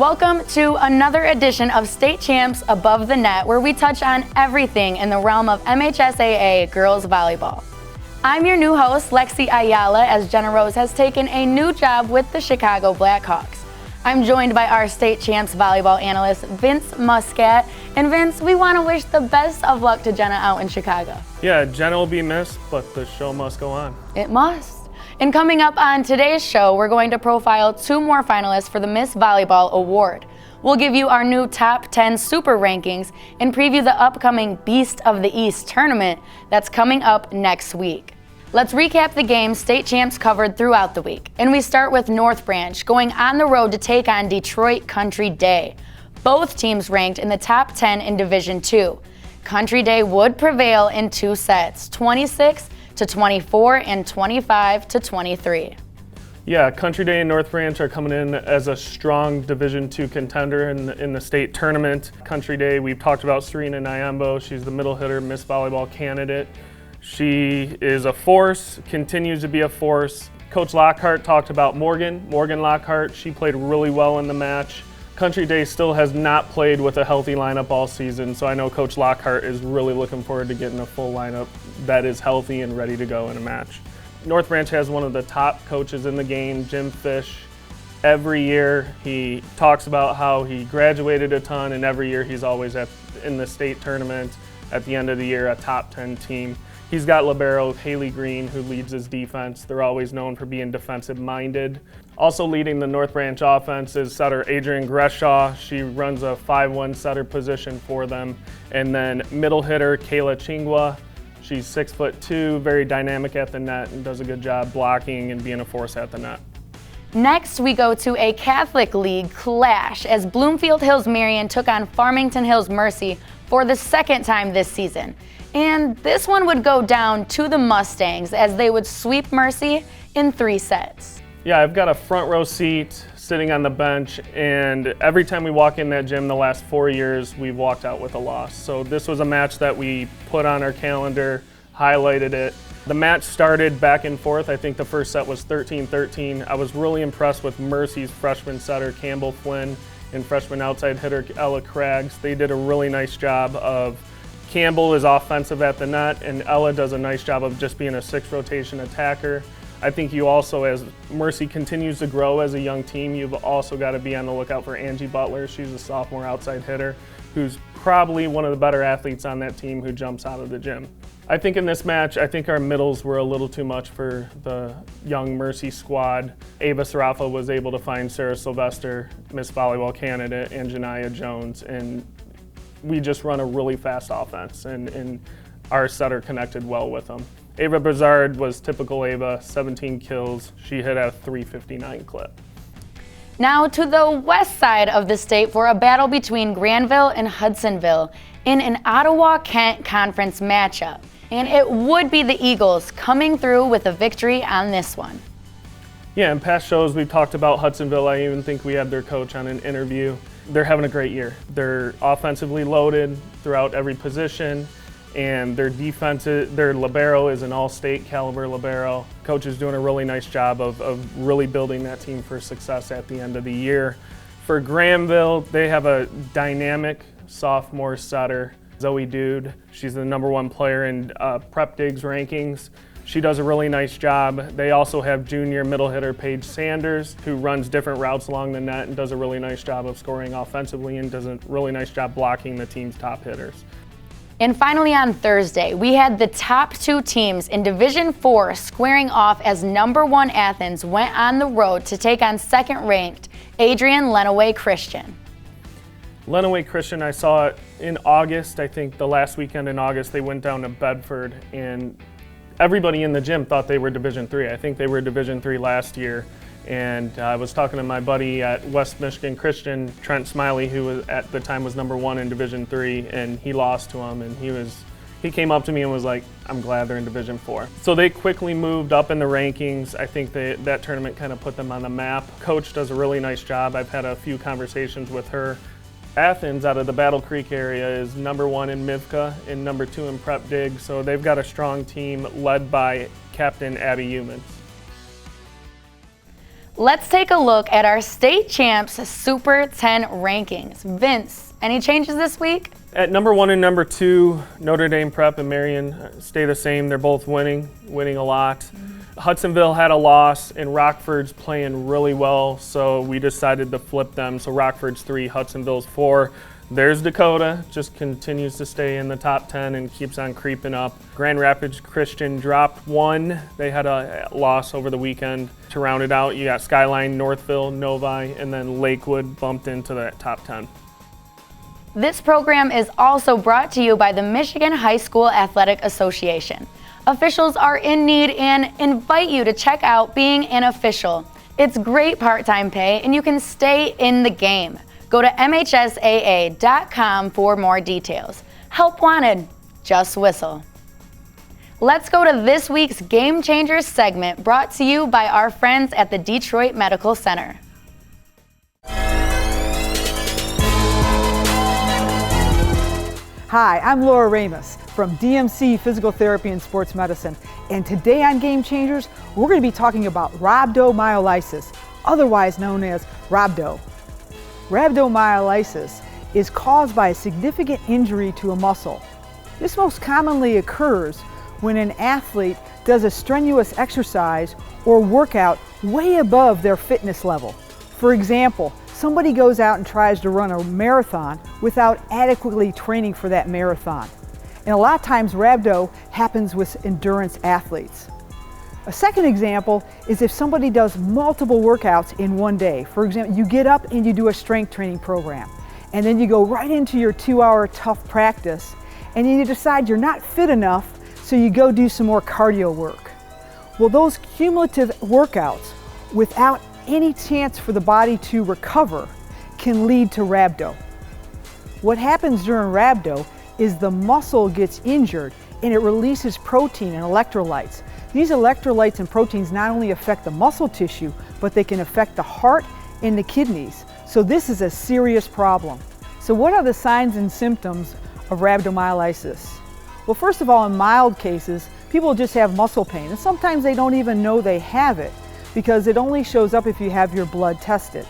Welcome to another edition of State Champs Above the Net, where we touch on everything in the realm of MHSAA girls volleyball. I'm your new host, Lexi Ayala, as Jenna Rose has taken a new job with the Chicago Blackhawks. I'm joined by our State Champs volleyball analyst, Vince Muscat. And Vince, we want to wish the best of luck to Jenna out in Chicago. Yeah, Jenna will be missed, but the show must go on. It must. And coming up on today's show, we're going to profile two more finalists for the Miss Volleyball Award. We'll give you our new top 10 super rankings and preview the upcoming Beast of the East tournament that's coming up next week. Let's recap the games State Champs covered throughout the week. And we start with North Branch going on the road to take on Detroit Country Day. Both teams ranked in the top 10 in Division II. Country Day would prevail in two sets, 26-24 and 25-23. Yeah, Country Day and North Branch are coming in as a strong Division II contender in the state tournament. Country Day, we've talked about Serena Nyambo. She's the middle hitter Miss Volleyball candidate. She is a force, continues to be a force. Coach Lockhart talked about Morgan Lockhart. She played really well in the match. Country Day still has not played with a healthy lineup all season, so I know Coach Lockhart is really looking forward to getting a full lineup that is healthy and ready to go in a match. North Branch has one of the top coaches in the game, Jim Fish. Every year he talks about how he graduated a ton, and every year he's always in the state tournament at the end of the year, a top 10 team. He's got libero Haley Green, who leads his defense. They're always known for being defensive-minded. Also leading the North Branch offense is setter Adrian Greshaw. She runs a 5-1 setter position for them. And then middle hitter Kayla Chingwa. She's 6'2", very dynamic at the net, and does a good job blocking and being a force at the net. Next, we go to a Catholic League clash as Bloomfield Hills Marion took on Farmington Hills Mercy for the second time this season. And this one would go down to the Mustangs as they would sweep Mercy in 3 sets. Yeah, I've got a front row seat sitting on the bench, and every time we walk in that gym the last 4 years, we've walked out with a loss. So this was a match that we put on our calendar, highlighted it. The match started back and forth. I think the first set was 13-13. I was really impressed with Mercy's freshman setter, Campbell Flynn, and freshman outside hitter, Ella Craggs. They did a really nice job of Campbell is offensive at the net, and Ella does a nice job of just being a 6 rotation attacker. I think you also, as Mercy continues to grow as a young team, you've also got to be on the lookout for Angie Butler. She's a sophomore outside hitter who's probably one of the better athletes on that team who jumps out of the gym. I think in this match, I think our middles were a little too much for the young Mercy squad. Ava Sarafa was able to find Sarah Sylvester, Miss Volleyball candidate, and Janiyah Jones, and we just run a really fast offense, and our setter connected well with them. Ava Brazard was typical Ava, 17 kills. She hit at a 359 clip. Now to the west side of the state for a battle between Granville and Hudsonville in an Ottawa-Kent Conference matchup. And it would be the Eagles coming through with a victory on this one. Yeah, in past shows we've talked about Hudsonville. I even think we had their coach on an interview. They're having a great year. They're offensively loaded throughout every position, and their libero is an all-state caliber libero. Coach is doing a really nice job of really building that team for success at the end of the year. For Granville, they have a dynamic sophomore setter, Zoe Dude. She's the #1 player in Prep Digs rankings. She does a really nice job. They also have junior middle hitter Paige Sanders, who runs different routes along the net and does a really nice job of scoring offensively and does a really nice job blocking the team's top hitters. And finally on Thursday, we had the top 2 teams in Division IV squaring off as #1 Athens went on the road to take on second-ranked Adrian Lenawee Christian. Lenawee Christian, I saw it in August. I think the last weekend in August, they went down to Bedford, and everybody in the gym thought they were Division III. I think they were Division III last year. And I was talking to my buddy at West Michigan Christian, Trent Smiley, who was, at the time was #1 in Division III, and he lost to him. And he came up to me and was like, "I'm glad they're in Division IV." So they quickly moved up in the rankings. I think that tournament kind of put them on the map. Coach does a really nice job. I've had a few conversations with her. Athens, out of the Battle Creek area, is #1 in MIVCA and #2 in Prep Dig. So they've got a strong team led by Captain Abby Humans. Let's take a look at our state champs Super 10 rankings. Vince, any changes this week? At number 1 and number 2, Notre Dame Prep and Marion stay the same. They're both winning a lot. Hudsonville had a loss, and Rockford's playing really well, so we decided to flip them. So Rockford's 3, Hudsonville's 4. There's Dakota, just continues to stay in the top 10 and keeps on creeping up. Grand Rapids Christian dropped 1. They had a loss over the weekend. To round it out, you got Skyline, Northville, Novi, and then Lakewood bumped into the top 10. This program is also brought to you by the Michigan High School Athletic Association. Officials are in need and invite you to check out being an official. It's great part-time pay and you can stay in the game. Go to MHSAA.com for more details. Help wanted, just whistle. Let's go to this week's Game Changers segment brought to you by our friends at the Detroit Medical Center. Hi, I'm Laura Ramus from DMC Physical Therapy and Sports Medicine, and today on Game Changers, we're going to be talking about rhabdomyolysis, otherwise known as rhabdo. Rhabdomyolysis is caused by a significant injury to a muscle. This most commonly occurs when an athlete does a strenuous exercise or workout way above their fitness level. For example, somebody goes out and tries to run a marathon without adequately training for that marathon. And a lot of times rhabdo happens with endurance athletes. A second example is if somebody does multiple workouts in one day. For example, you get up and you do a strength training program, and then you go right into your 2-hour tough practice, and you decide you're not fit enough, so you go do some more cardio work. Well, those cumulative workouts without any chance for the body to recover can lead to rhabdo. What happens during rhabdo is the muscle gets injured and it releases protein and electrolytes. These electrolytes and proteins not only affect the muscle tissue, but they can affect the heart and the kidneys. So this is a serious problem. So what are the signs and symptoms of rhabdomyolysis? Well, first of all, in mild cases, people just have muscle pain, and sometimes they don't even know they have it, because it only shows up if you have your blood tested.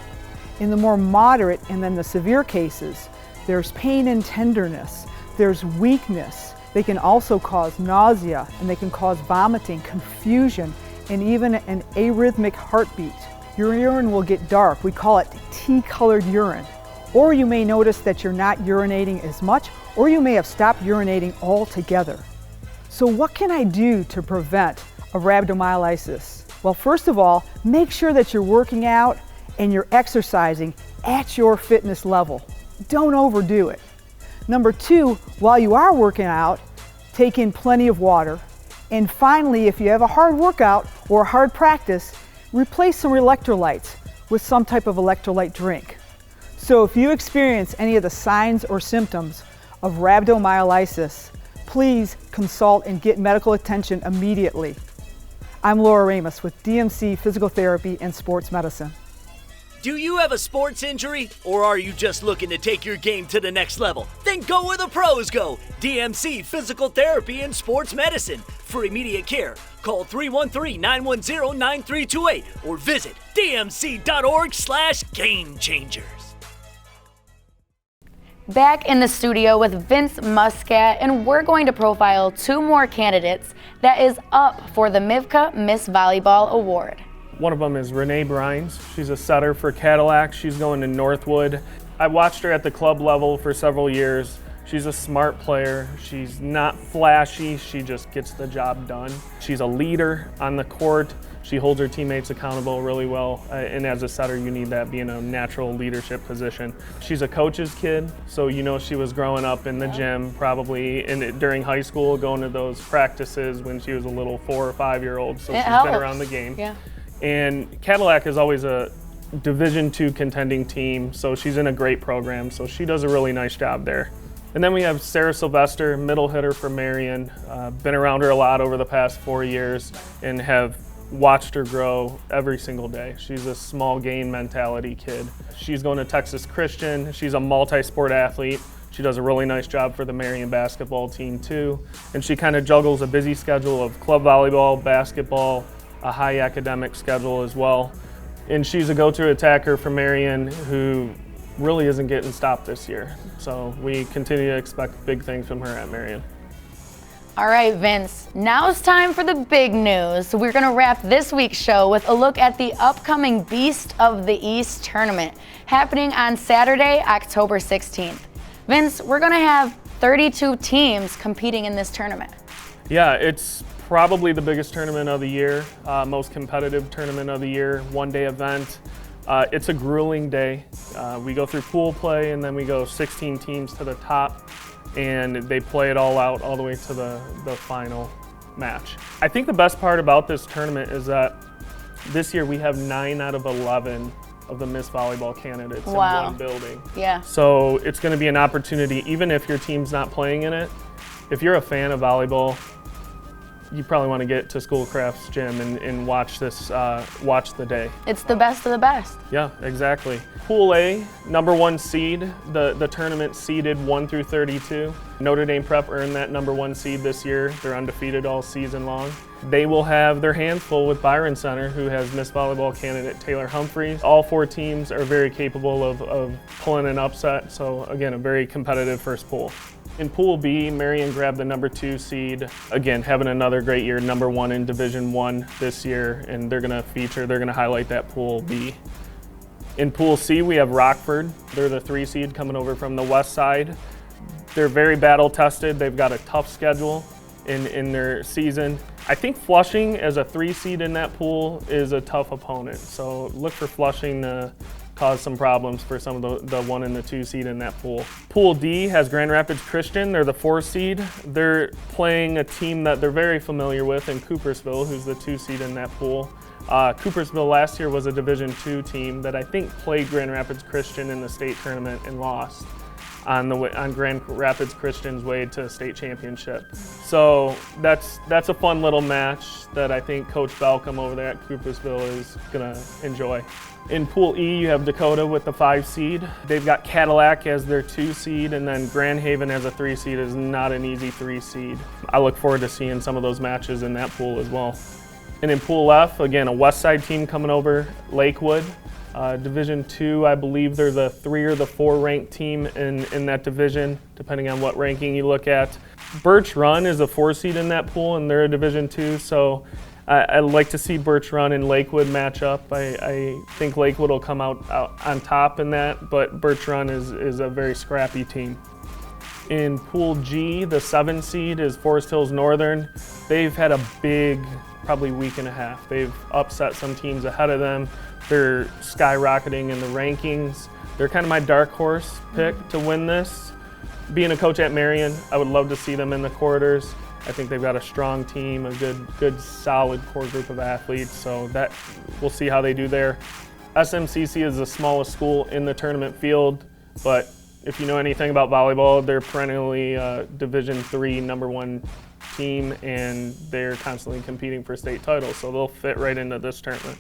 In the more moderate and then the severe cases, there's pain and tenderness, there's weakness. They can also cause nausea, and they can cause vomiting, confusion, and even an arrhythmic heartbeat. Your urine will get dark. We call it tea-colored urine. Or you may notice that you're not urinating as much, or you may have stopped urinating altogether. So what can I do to prevent a rhabdomyolysis? Well, first of all, make sure that you're working out and you're exercising at your fitness level. Don't overdo it. Number 2, while you are working out, take in plenty of water. And finally, if you have a hard workout or a hard practice, replace some electrolytes with some type of electrolyte drink. So if you experience any of the signs or symptoms of rhabdomyolysis, please consult and get medical attention immediately. I'm Laura Ramus with DMC Physical Therapy and Sports Medicine. Do you have a sports injury, or are you just looking to take your game to the next level? Then go where the pros go. DMC Physical Therapy and Sports Medicine. For immediate care, call 313-910-9328 or visit dmc.org/gamechangers. Back in the studio with Vince Muscat, and we're going to profile 2 more candidates that is up for the MIVCA Miss Volleyball Award. One of them is Renee Brines. She's a setter for Cadillac. She's going to Northwood. I watched her at the club level for several years. She's a smart player. She's not flashy. She just gets the job done. She's a leader on the court. She holds her teammates accountable really well. And as a setter, you need that being a natural leadership position. She's a coach's kid, so you know she was growing up in the gym, probably during high school, going to those practices when she was a little 4 or 5-year-old. So she's been around the game. Yeah. And Cadillac is always a Division II contending team, so she's in a great program, so she does a really nice job there. And then we have Sarah Sylvester, middle hitter for Marion. Been around her a lot over the past 4 years and have watched her grow every single day. She's a small gain mentality kid. She's going to Texas Christian. She's a multi-sport athlete. She does a really nice job for the Marion basketball team too. And she kind of juggles a busy schedule of club volleyball, basketball, a high academic schedule as well. And she's a go-to attacker for Marion who really isn't getting stopped this year. So we continue to expect big things from her at Marion. All right, Vince, now it's time for the big news. We're going to wrap this week's show with a look at the upcoming Beast of the East tournament happening on Saturday, October 16th. Vince, we're going to have 32 teams competing in this tournament. Yeah, it's probably the biggest tournament of the year, most competitive tournament of the year, one-day event. It's a grueling day. We go through pool play and then we go 16 teams to the top, and they play it all out all the way to the final match. I think the best part about this tournament is that this year we have 9 out of 11 of the Miss Volleyball candidates in one building. Yeah. So it's going to be an opportunity, even if your team's not playing in it, if you're a fan of volleyball, you probably want to get to Schoolcraft's gym and watch this, watch the day. It's the best of the best. Yeah, exactly. Pool A, number 1 seed, the tournament seeded 1 through 32. Notre Dame Prep earned that number 1 seed this year. They're undefeated all season long. They will have their hands full with Byron Center, who has Miss Volleyball candidate Taylor Humphreys. All 4 teams are very capable of pulling an upset, so again, a very competitive first pool. In Pool B, Marion grabbed the number 2 seed. Again, having another great year, number 1 in Division 1 this year, and they're gonna highlight that Pool B. In Pool C, we have Rockford. They're the 3 seed coming over from the west side. They're very battle tested. They've got a tough schedule in their season. I think Flushing as a 3 seed in that pool is a tough opponent. So look for Flushing to cause some problems for some of the 1 and the 2 seed in that pool. Pool D has Grand Rapids Christian. They're the 4 seed. They're playing a team that they're very familiar with in Coopersville, who's the 2 seed in that pool. Coopersville last year was a Division II team that I think played Grand Rapids Christian in the state tournament and lost on Grand Rapids Christian's way to state championship. So that's a fun little match that I think Coach Balcom over there at Coopersville is gonna enjoy. In Pool E, you have Dakota with the 5 seed. They've got Cadillac as their 2 seed, and then Grand Haven as a 3 seed is not an easy 3 seed. I look forward to seeing some of those matches in that pool as well. And in Pool F, again, a West Side team coming over, Lakewood. Division II, I believe they're the 3 or the 4 ranked team in that division, depending on what ranking you look at. Birch Run is a 4 seed in that pool, and they're a Division II, so I'd like to see Birch Run and Lakewood match up. I think Lakewood will come out on top in that, but Birch Run is a very scrappy team. In Pool G, the 7 seed is Forest Hills Northern. They've had a big, probably week and a half. They've upset some teams ahead of them. They're skyrocketing in the rankings. They're kind of my dark horse pick to win this. Being a coach at Marion, I would love to see them in the quarters. I think they've got a strong team, a good solid core group of athletes, so that we'll see how they do there. SMCC is the smallest school in the tournament field, but if you know anything about volleyball, they're perennially Division III number 1 team, and they're constantly competing for state titles, so they'll fit right into this tournament.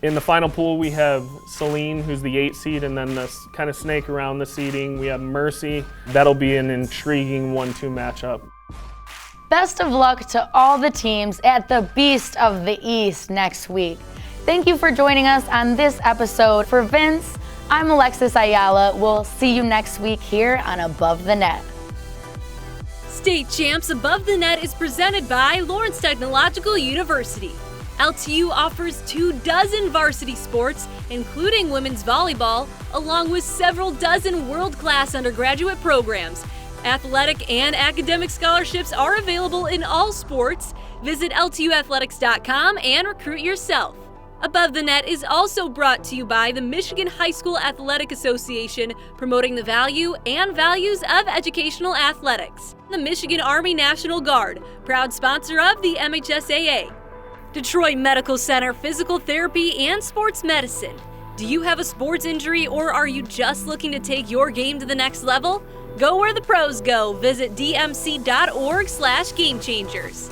In the final pool, we have Saline, who's the 8 seed, and then the kind of snake around the seeding, we have Mercy. That'll be an intriguing 1-2 matchup. Best of luck to all the teams at the Beast of the East next week. Thank you for joining us on this episode. For Vince, I'm Alexis Ayala. We'll see you next week here on Above the Net. State Champs Above the Net is presented by Lawrence Technological University. LTU offers 24 varsity sports, including women's volleyball, along with several dozen world-class undergraduate programs. Athletic and academic scholarships are available in all sports. Visit LTUathletics.com and recruit yourself. Above the Net is also brought to you by the Michigan High School Athletic Association, promoting the value and values of educational athletics. The Michigan Army National Guard, proud sponsor of the MHSAA. Detroit Medical Center Physical Therapy and Sports Medicine. Do you have a sports injury, or are you just looking to take your game to the next level? Go where the pros go. Visit dmc.org/gamechangers.